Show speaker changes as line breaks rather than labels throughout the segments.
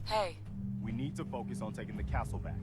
Hey.
We need to focus on taking the castle back.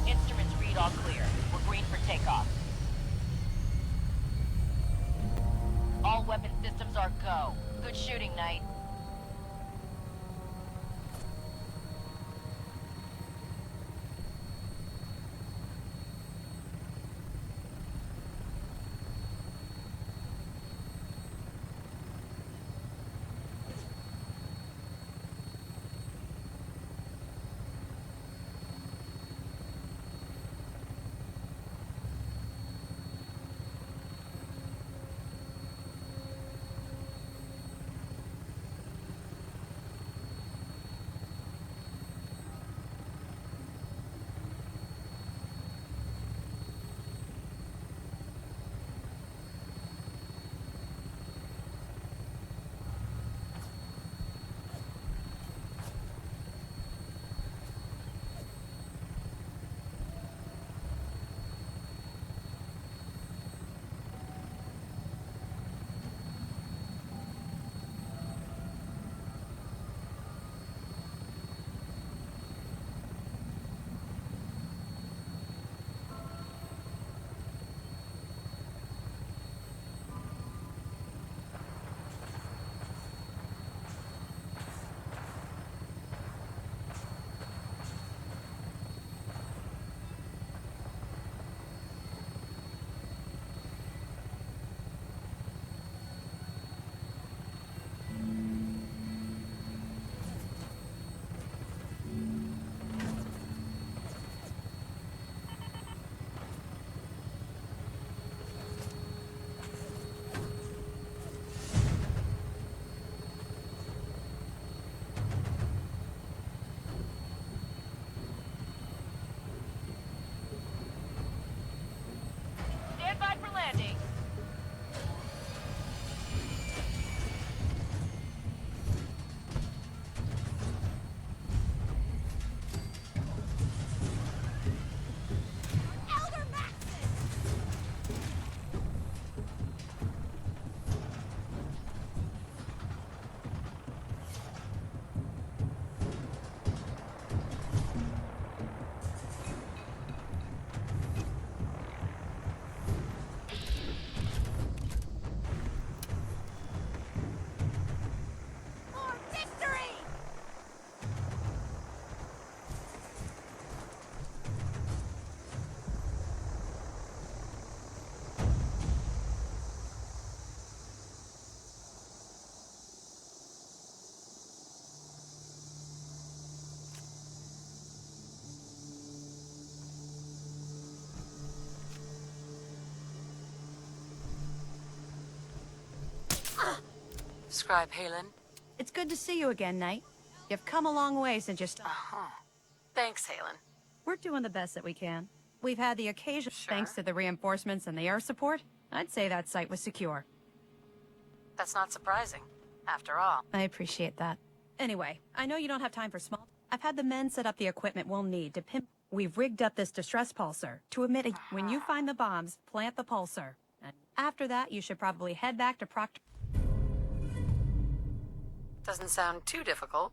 Instruments read all clear. We're green for takeoff. All weapon systems are go. Good shooting, Knight. Stand by for landing. Elder Maxis! For victory!
Scribe Halen.
It's good to see you again, Knight. You've come a long way since you
Thanks, Halen.
We're doing the best that we can. We've had the occasion,
Sure.
thanks to the reinforcements and the air support. I'd say that site was secure.
That's not surprising. After all.
I appreciate that. Anyway, I know you don't have time for small. I've had the men set up the equipment we'll need to pimp. We've rigged up this distress pulsar to emit a. When you find the bombs, plant the pulsar. And after that, you should probably head back to Proctor.
Doesn't sound too difficult.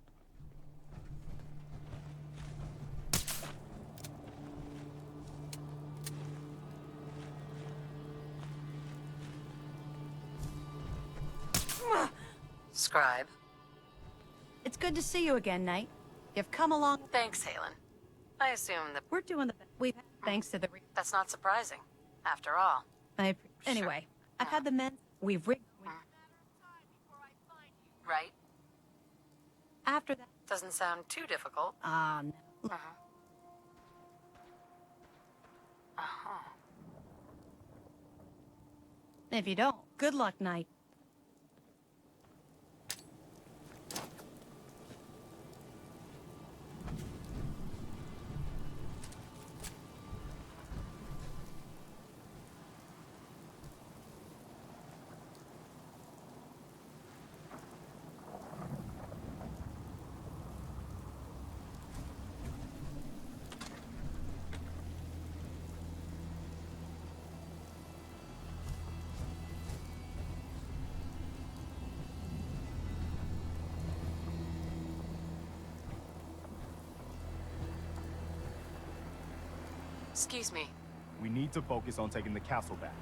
Scribe.
It's good to see you again, Knight. You've come along.
Thanks, Halen. I assume that
We're doing the. We've thanks to the.
that's not surprising. After all.
Anyway, I've had the men. We've rigged.
Right?
After that.
Doesn't sound too difficult.
No. If you don't, good luck, Knight.
Excuse me.
We need to focus on taking the castle back.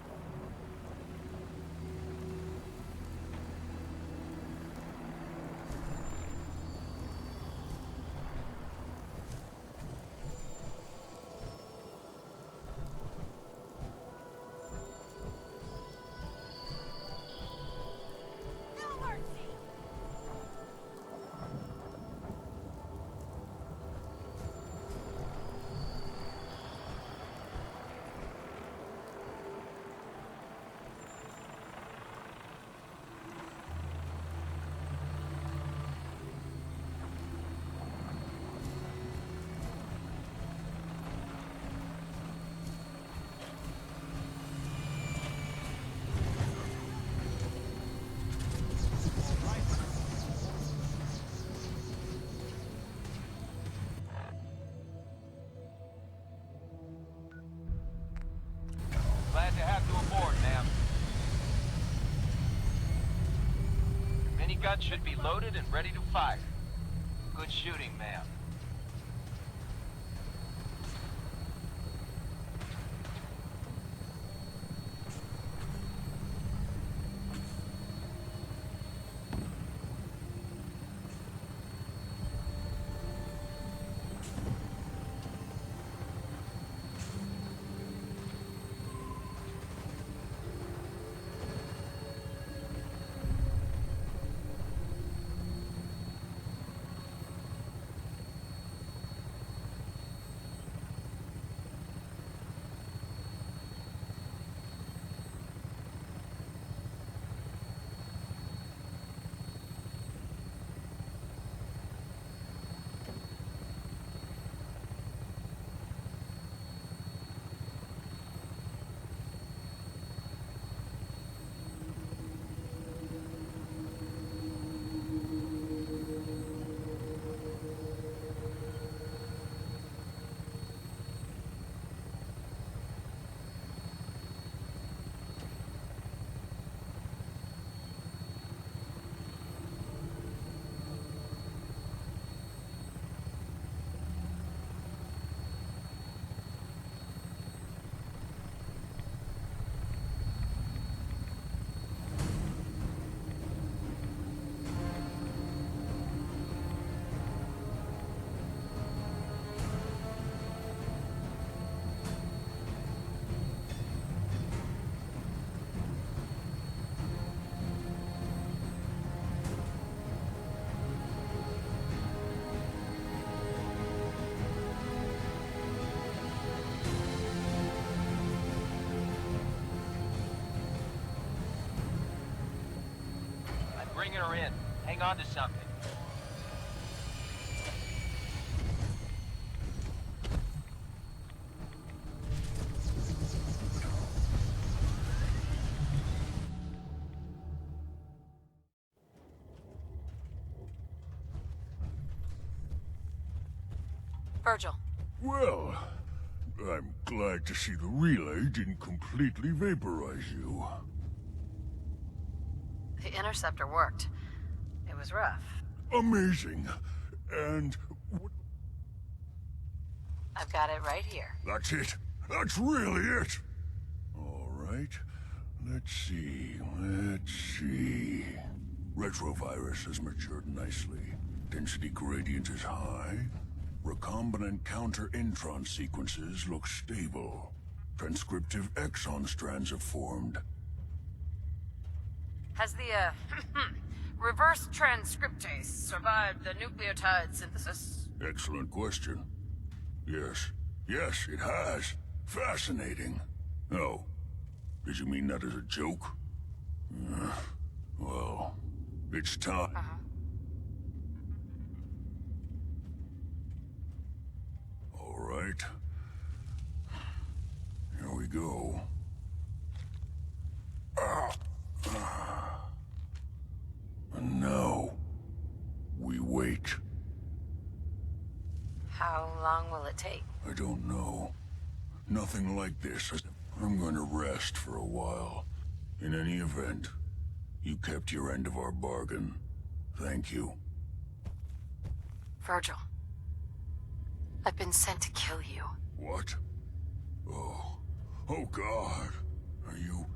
Glad to have you aboard, ma'am. Minigun should be loaded and ready to fire. Good shooting, ma'am. Bringing her in. Hang on to something.
Virgil.
Well, I'm glad to see the relay didn't completely vaporize you.
The interceptor worked. It was rough.
Amazing. And
I've got it right here.
that's it. That's really it. All right. Let's see. Retrovirus has matured nicely. Density gradient is high. Recombinant counter-intron sequences look stable. Transcriptive exon strands have formed.
Has the, reverse transcriptase survived the nucleotide synthesis?
Excellent question. Yes. Yes, it has. Fascinating. Oh. Did you mean that as a joke? Well, it's time. All right. Here we go. And now, we wait.
How long will it take?
I don't know. Nothing like this. I'm going to rest for a while. In any event, you kept your end of our bargain. Thank you.
Virgil. I've been sent to kill you.
What? Oh God. Are you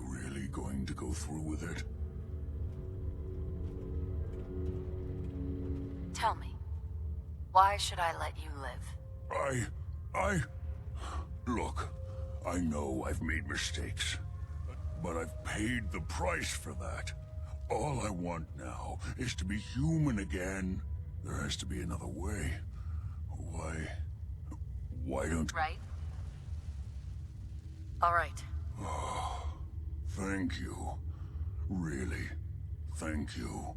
really going to go through with it?
Tell me, why should I let you live?
Look, I know I've made mistakes, but I've paid the price for that. All I want now is to be human again. There has to be another way. Why don't...
Right? All right.
Thank you. Really, thank you.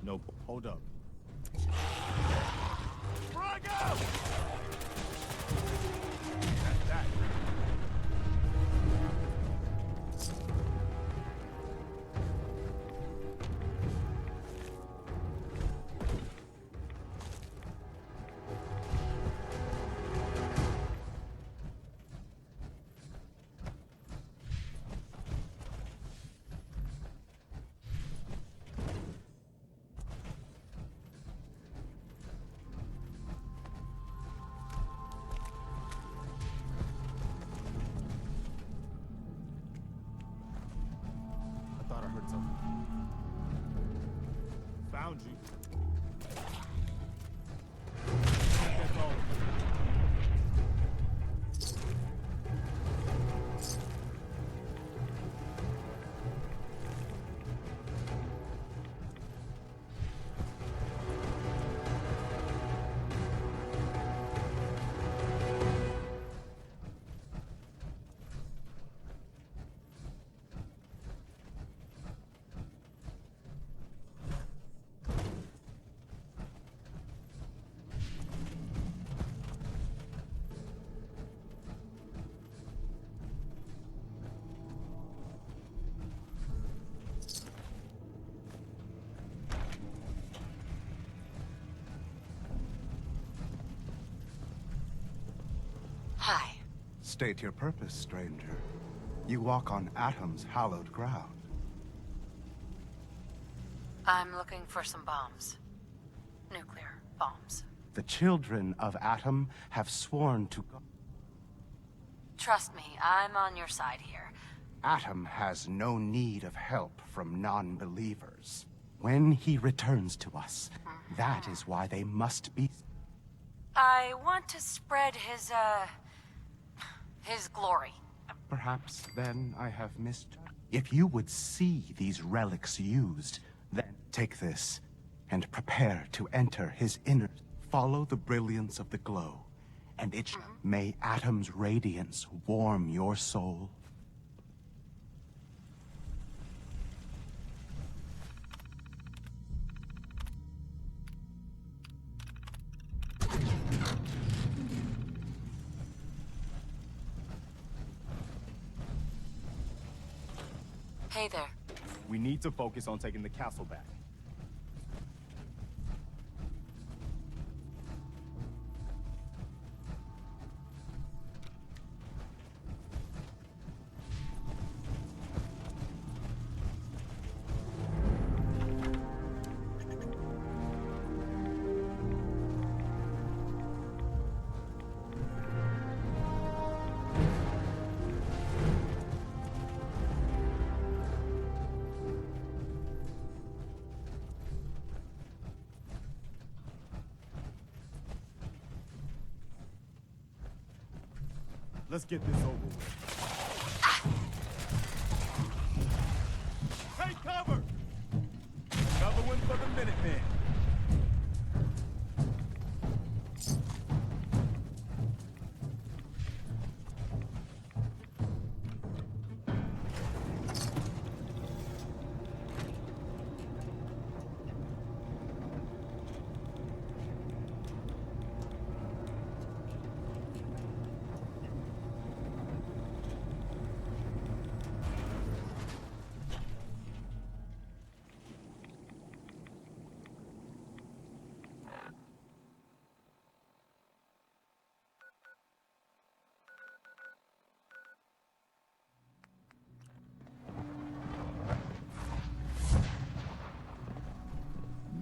Nope. Hold up. That's that. I heard something. Found you. That's all.
Hi.
State your purpose, stranger. You walk on Atom's hallowed ground.
I'm looking for some bombs. Nuclear bombs.
The children of Atom have sworn to go.
Trust me, I'm on your side here.
Atom has no need of help from non-believers. When he returns to us, that is why they must be...
I want to spread his glory.
Perhaps then I have missed... If you would see these relics used, then take this and prepare to enter his inner... Follow the brilliance of the glow, and it may Atom's radiance warm your soul.
Hey there.
We need to focus on taking the castle back. Let's get this over with. Take cover! Another one for the Minutemen.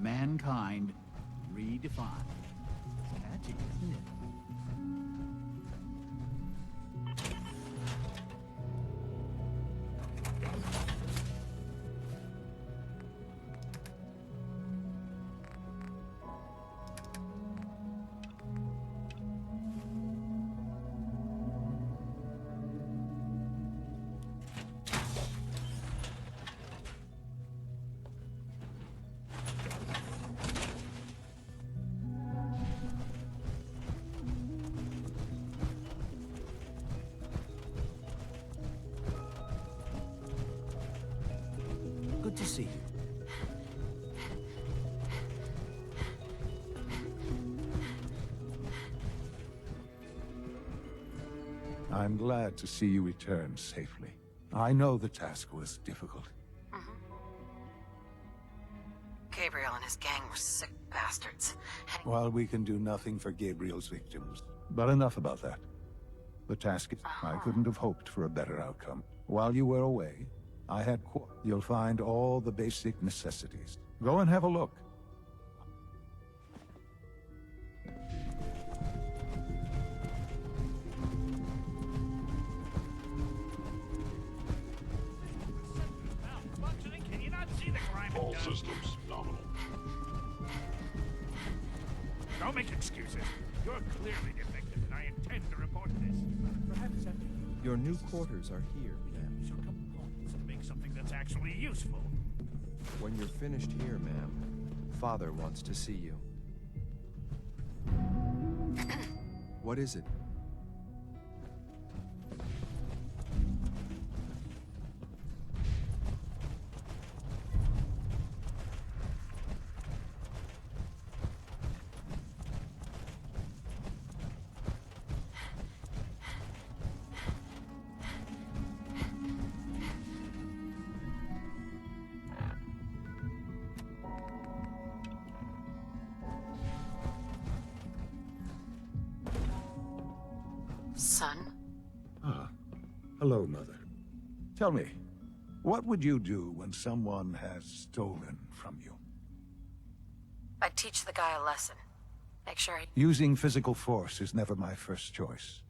Mankind redefined. Magic, isn't it? Good to see you.
I'm glad to see you return safely. I know the task was difficult.
Gabriel and his gang were sick bastards.
While we can do nothing for Gabriel's victims, but enough about that. The task is... I couldn't have hoped for a better outcome. While you were away, I had... You'll find all the basic necessities. Go and have a look.
Functioning
Systems nominal.
Don't make excuses. You're clearly defective, and I intend to report this. Perhaps
Your new quarters are here, ma'am.
some components to make something that's actually useful.
When you're finished here, ma'am, Father wants to see you. What is it?
Son?
Ah, hello, Mother. Tell me, what would you do when someone has stolen from you?
I'd teach the guy a lesson. Make sure he...
Using physical force is never my first choice.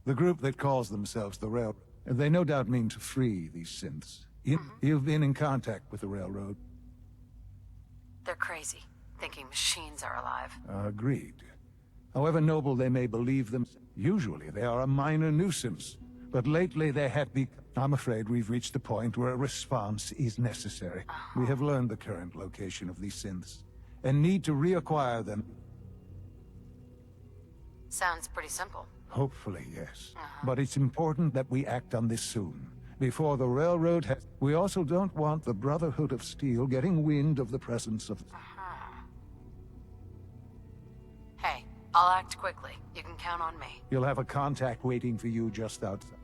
The group that calls themselves the Railroad, they no doubt mean to free these synths. You've been in contact with the Railroad?
They're crazy, thinking machines are alive.
Agreed. However noble they may believe them, usually they are a minor nuisance. But lately they have become... I'm afraid we've reached the point where a response is necessary. We have learned the current location of these synths, and need to reacquire them.
Sounds pretty simple.
Hopefully, yes. But it's important that we act on this soon, before the Railroad has... We also don't want the Brotherhood of Steel getting wind of the presence of...
Hey, I'll act quickly. You can count on me.
You'll have a contact waiting for you just outside.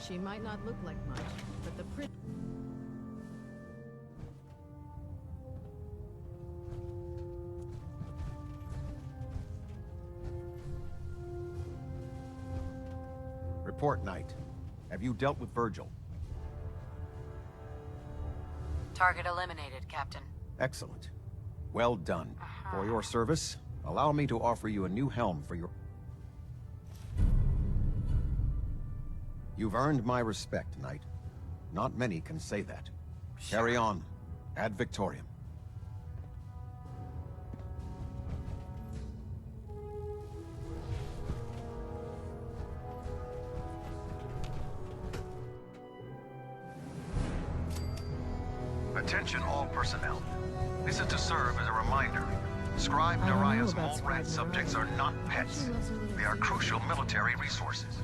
She might not look like much, but the print...
Report, Knight. Have you dealt with Virgil?
Target eliminated, Captain.
Excellent. Well done. For your service, allow me to offer you a new helm for your... You've earned my respect, Knight. Not many can say that. Carry on. Ad Victoriam. Attention all personnel. This is to serve as a reminder. Scribe Naraya's mole-rat subjects are not pets. They are crucial military resources.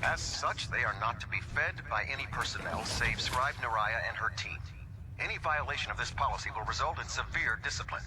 As such, they are not to be fed by any personnel save Scribe Naraya and her team. Any violation of this policy will result in severe discipline.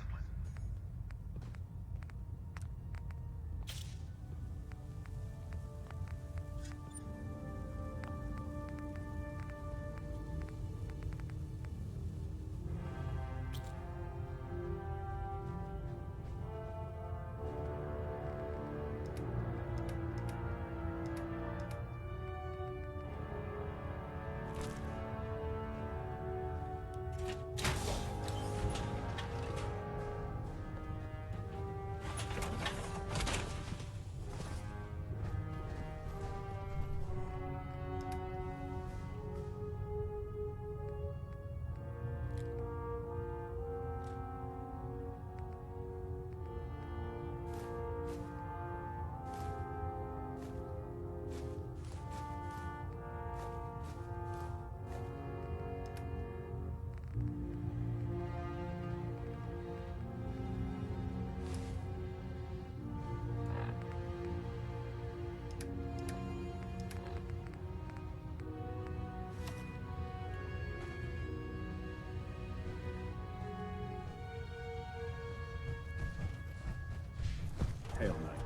Hail Knight.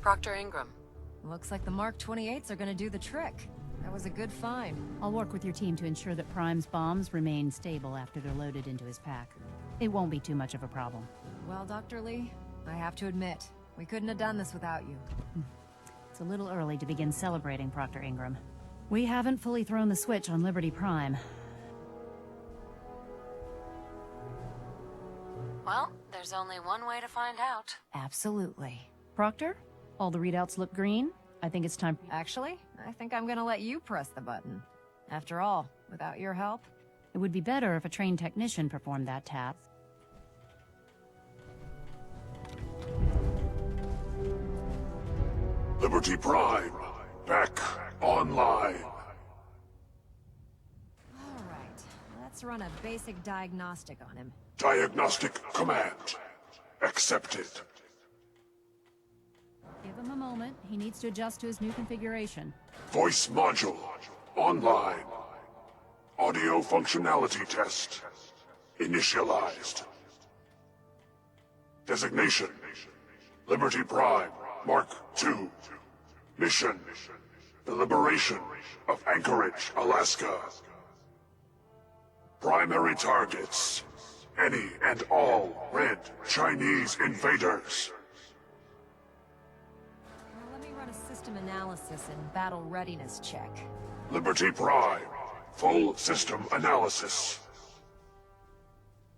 Proctor Ingram.
Looks like the Mark 28s are gonna do the trick. That was a good find.
I'll work with your team to ensure that Prime's bombs remain stable after they're loaded into his pack. It won't be too much of a problem.
Well, Dr. Lee, I have to admit, we couldn't have done this without you.
It's a little early to begin celebrating, Proctor Ingram. We haven't fully thrown the switch on Liberty Prime.
Well, there's only one way to find out.
Absolutely.
Proctor? All the readouts look green. I think it's time...
Actually, I think I'm gonna let you press the button. After all, without your help...
It would be better if a trained technician performed that task.
Liberty Prime, back online.
Alright, let's run a basic diagnostic on him.
Diagnostic command accepted.
Give him a moment. He needs to adjust to his new configuration.
Voice module online. Audio functionality test initialized. Designation: Liberty Prime Mark II. Mission: the liberation of Anchorage, Alaska. Primary targets: any and all red Chinese invaders.
Let me run a system analysis and battle readiness check.
Liberty Prime, full system analysis.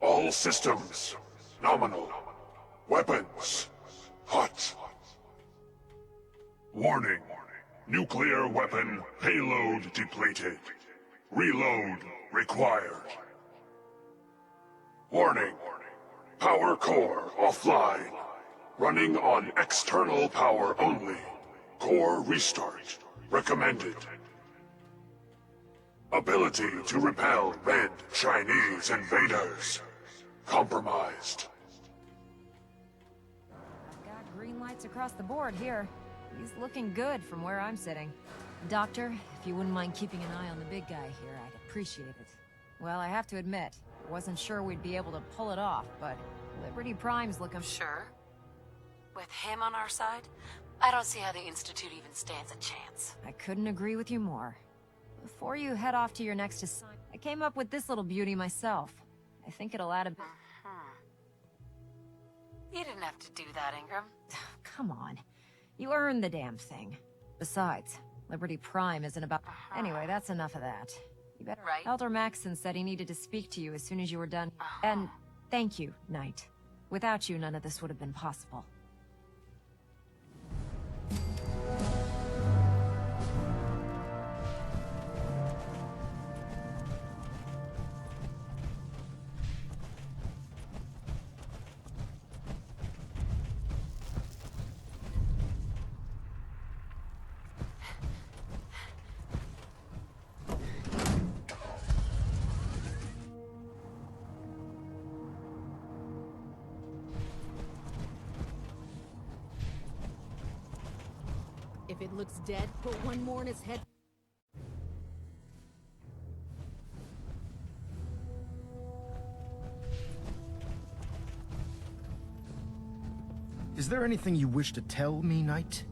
All systems nominal. Weapons hot. Warning, Nuclear weapon payload depleted. Reload required. Warning. Power core offline. Running on external power only. Core restart recommended. Ability to repel red Chinese invaders. Compromised.
I've got green lights across the board here. He's looking good from where I'm sitting. Doctor, if you wouldn't mind keeping an eye on the big guy here, I'd appreciate it. Well, I have to admit, I wasn't sure we'd be able to pull it off, but Liberty Prime's looking...
Sure. With him on our side, I don't see how the Institute even stands a chance.
I couldn't agree with you more. Before you head off to your next assignment, I came up with this little beauty myself. I think it'll add a bit...
You didn't have to do that, Ingram.
Come on. You earned the damn thing. Besides, Liberty Prime isn't about... Anyway, that's enough of that. You better...
Right.
Elder Maxson said he needed to speak to you as soon as you were done. And thank you, Knight. Without you, none of this would have been possible.
If it looks dead, put one more in his head.
Is there anything you wish to tell me, Knight?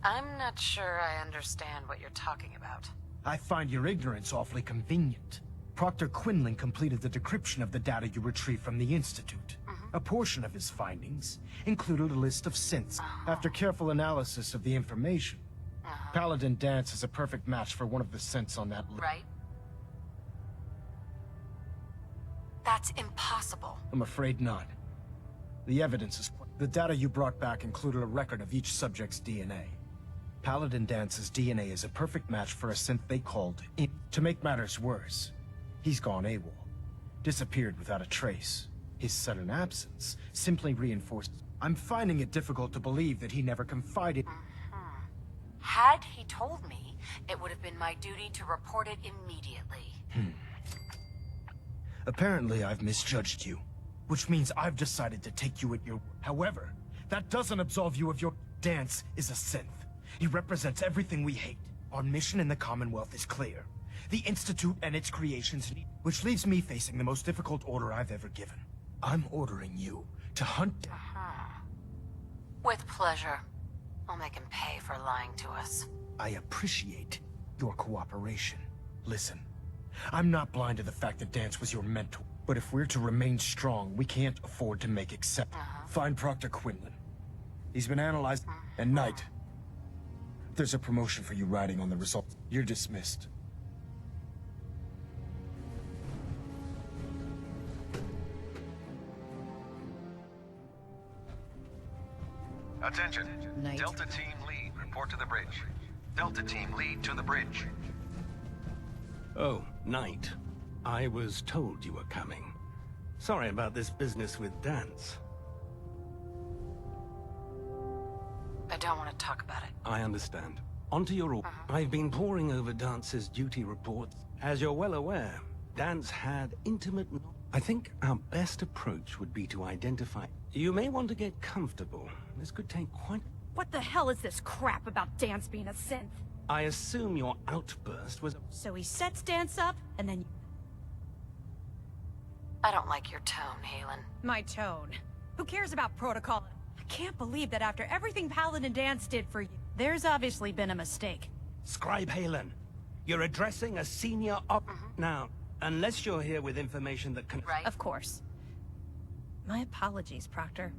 I'm not sure I understand what you're talking about.
I find your ignorance awfully convenient. Proctor Quinlan completed the decryption of the data you retrieved from the Institute. A portion of his findings included a list of synths. After careful analysis of the information, Paladin Dance is a perfect match for one of the synths on that list.
Right? That's impossible.
I'm afraid not. The evidence is... The data you brought back included a record of each subject's DNA. Paladin Dance's DNA is a perfect match for a synth they called in. To make matters worse, he's gone AWOL. Disappeared without a trace. His sudden absence simply reinforced... I'm finding it difficult to believe that he never confided...
Had he told me, it would have been my duty to report it immediately.
Apparently I've misjudged you, which means I've decided to take you at your... However, that doesn't absolve you of your... Dance is a synth. He represents everything we hate. Our mission in the Commonwealth is clear. The Institute and its creations need... Which leaves me facing the most difficult order I've ever given. I'm ordering you to hunt...
With pleasure. I'll make him pay for lying to us.
I appreciate your cooperation. Listen, I'm not blind to the fact that Dance was your mentor. But if we're to remain strong, we can't afford to make exceptions. Find Proctor Quinlan. He's been analyzed... And Knight, there's a promotion for you riding on the results. You're dismissed.
Attention.
Knight.
Delta Team Lead, report to the bridge. Delta Team Lead to the bridge.
Oh, Knight. I was told you were coming. Sorry about this business with Dance.
I don't want to talk about it.
I understand. On to your order. I've been poring over Dance's duty reports. As you're well aware, Dance had intimate... I think our best approach would be to identify... You may want to get comfortable. This could take quite...
What the hell is this crap about Dance being a synth?
I assume your outburst was...
So he sets Dance up, and then...
I don't like your tone, Halen.
My tone. Who cares about protocol? I can't believe that after everything Paladin Dance did for you, there's obviously been a mistake.
Scribe Halen, you're addressing a senior op... Now, unless you're here with information that can...
Right.
Of course. My apologies, Proctor.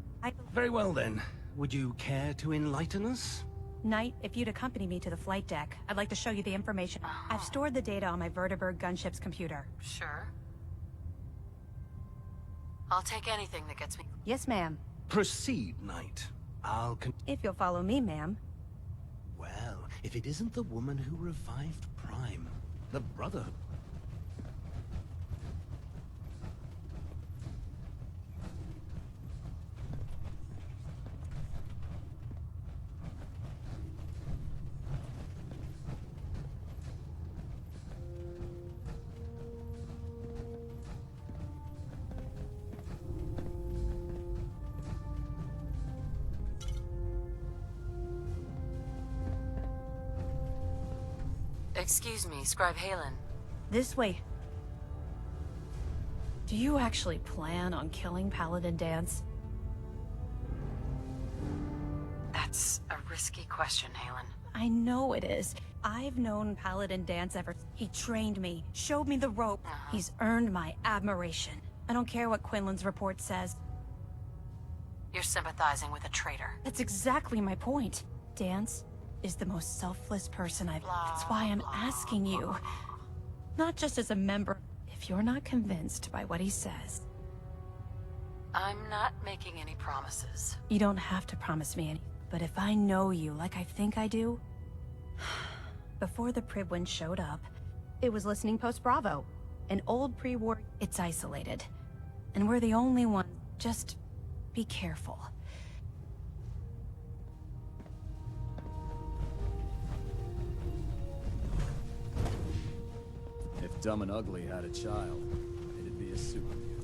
Very well then. Would you care to enlighten us?
Knight, if you'd accompany me to the flight deck, I'd like to show you the information. I've stored the data on my Vertibird gunship's computer.
Sure. I'll take anything that gets me...
Yes, ma'am.
Proceed, Knight. I'll
If you'll follow me, ma'am.
If it isn't the woman who revived Prime, the Brotherhood.
Excuse me, Scribe Halen.
This way. Do you actually plan on killing Paladin Dance?
That's a risky question, Halen.
I know it is. I've known Paladin Dance ever. He trained me, showed me the rope. He's earned my admiration. I don't care what Quinlan's report says.
You're sympathizing with a traitor.
That's exactly my point. Dance is the most selfless person I've... That's why I'm asking you. Not just as a member. If you're not convinced by what he says...
I'm not making any promises.
You don't have to promise me any. But if I know you like I think I do... Before the Pribwin showed up, it was listening post Bravo. An old pre-war... It's isolated. And we're the only one. Just be careful.
If Dumb and Ugly had a child, it'd be a super mutant.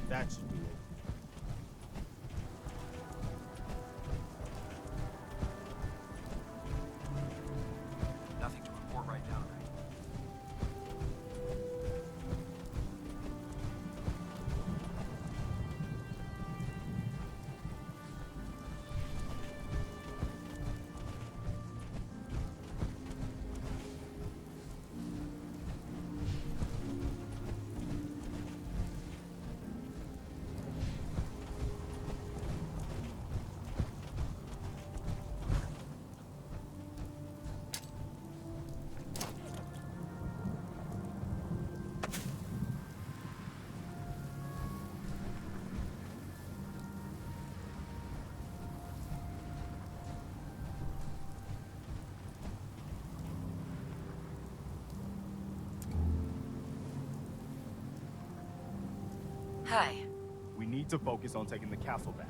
That should do it.
Nothing to report right now.
Hi.
We need to focus on taking the castle back.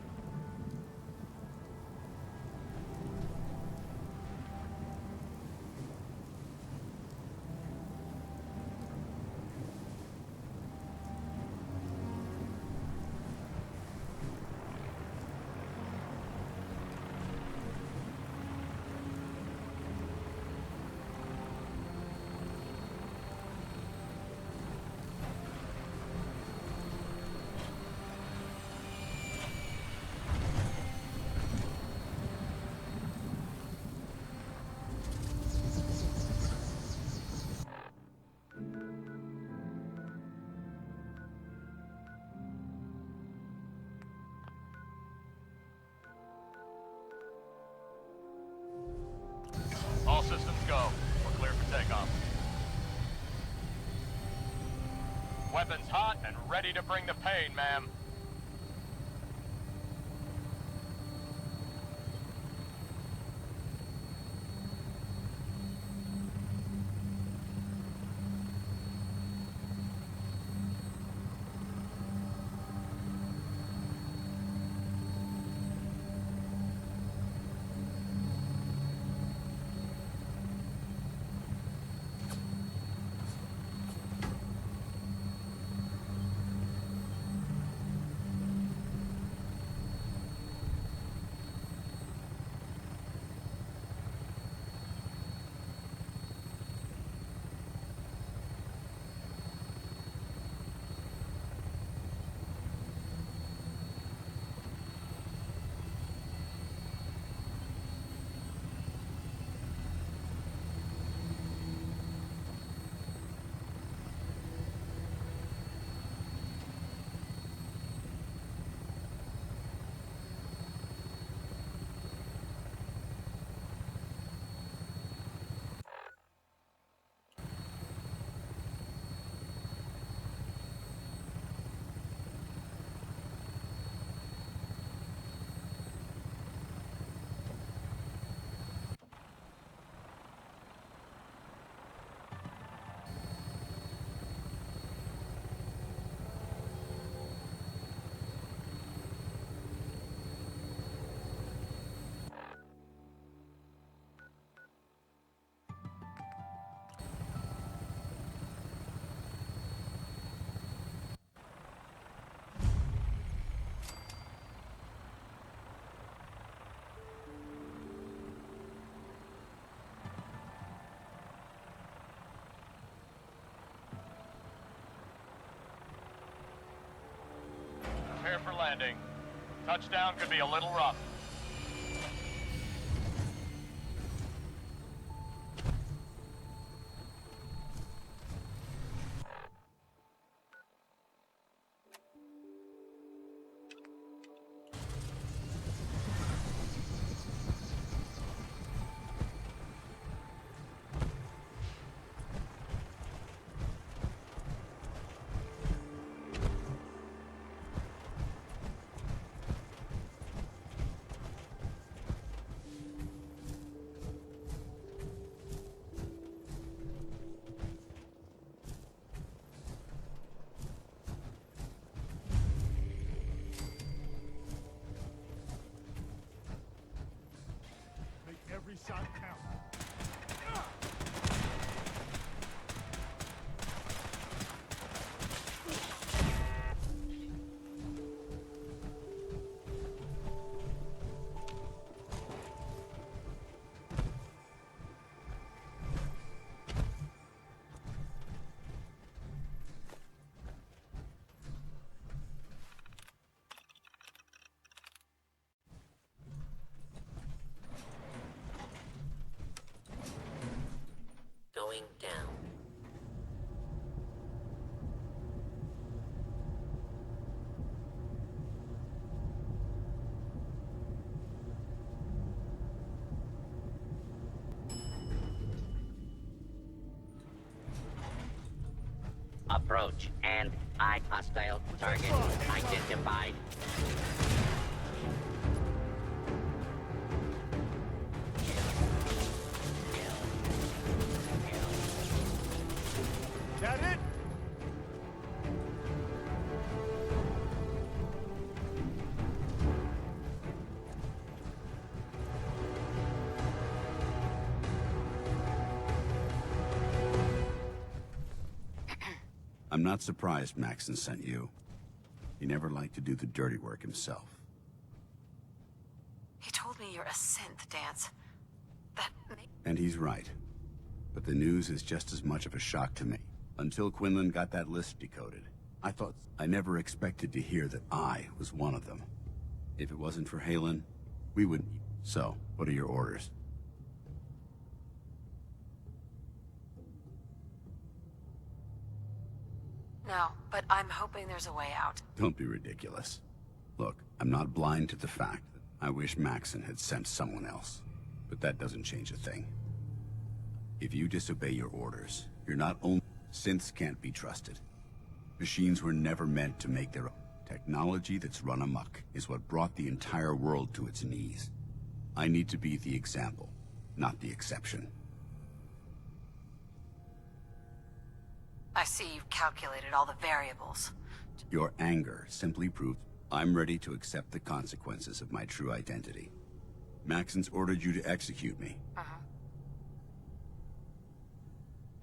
hot and ready to bring the pain, ma'am. Prepare for landing. Touchdown could be a little rough.
Every shot counts.
Going down.
Approach and hostile target identified.
That it?
I'm not surprised Maxon sent you. He never liked to do the dirty work himself.
He told me you're a synth, Dance. That
And he's right. But the news is just as much of a shock to me. Until Quinlan got that list decoded, I never expected to hear that I was one of them. If it wasn't for Halen, we wouldn't. So, what are your orders?
No, but I'm hoping there's a way out.
Don't be ridiculous. Look, I'm not blind to the fact that I wish Maxon had sent someone else. But that doesn't change a thing. If you disobey your orders, you're not only... Synths can't be trusted. Machines were never meant to make their own. Technology that's run amok is what brought the entire world to its knees. I need to be the example, not the exception.
I see you've calculated all the variables.
Your anger simply proves I'm ready to accept the consequences of my true identity. Maxon's ordered you to execute me.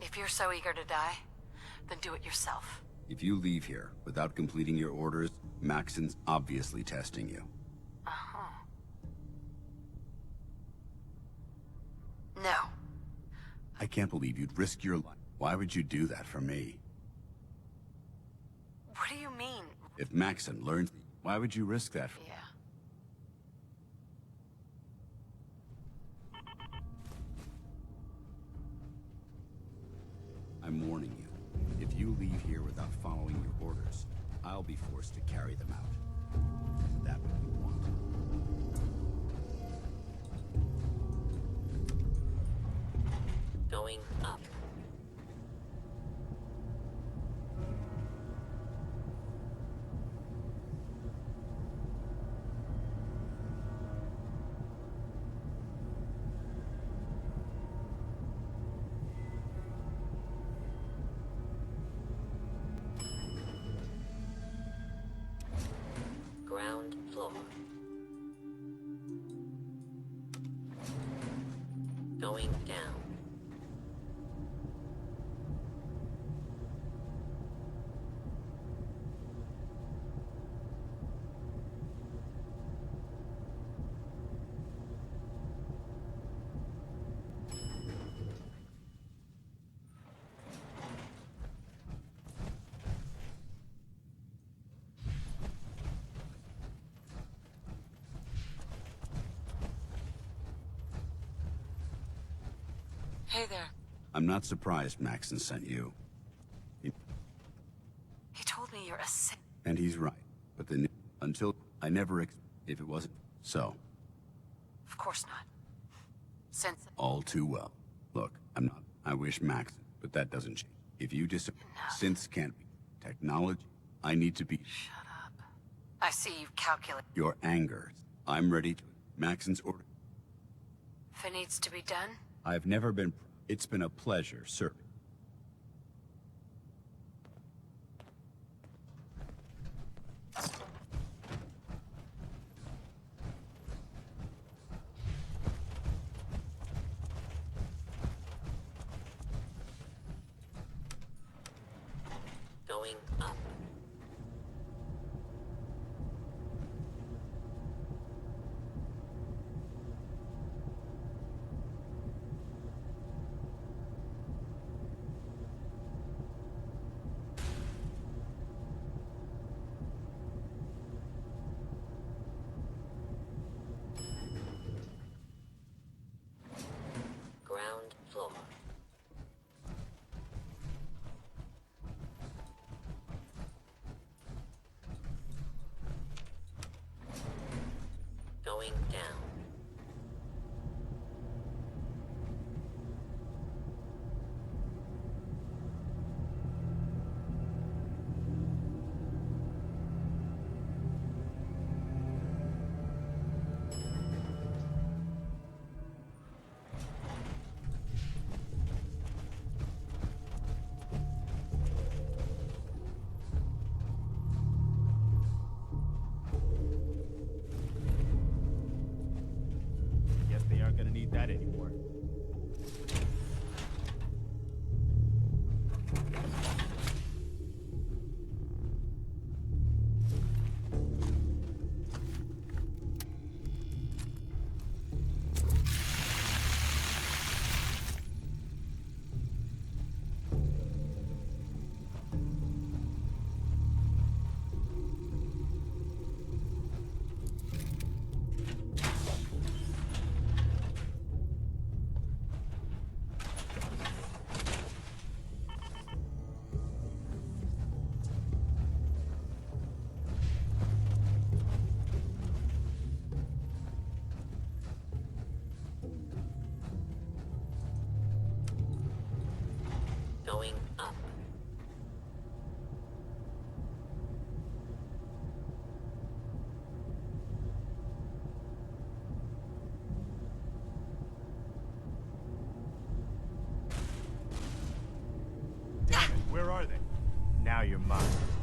If you're so eager to die, then do it yourself.
If you leave here without completing your orders, Maxon's obviously testing you.
No.
I can't believe you'd risk your life. Why would you do that for me?
What do you mean?
If Maxon learns, why would you risk that?
Yeah.
I'm warning you. If you leave here without following your orders, I'll be forced to carry them out. Is that what you want?
Going up. Ground floor. Going down. Hey there.
I'm not surprised Maxon sent you.
He told me you're a sin.
And he's right. But until I never if it wasn't so.
Of course not. Since
All too well. Look, I'm not. I wish Maxon, but that doesn't change. If you synths can't be technology, I need to be.
Shut up. I see you've calculated.
Your anger. I'm ready to. Maxon's order.
If it needs to be done.
I've never been. It's been a pleasure, sir.
Going up. Ground floor. Going down.
Guess they aren't gonna need that anymore. Going up.
Now you're mine.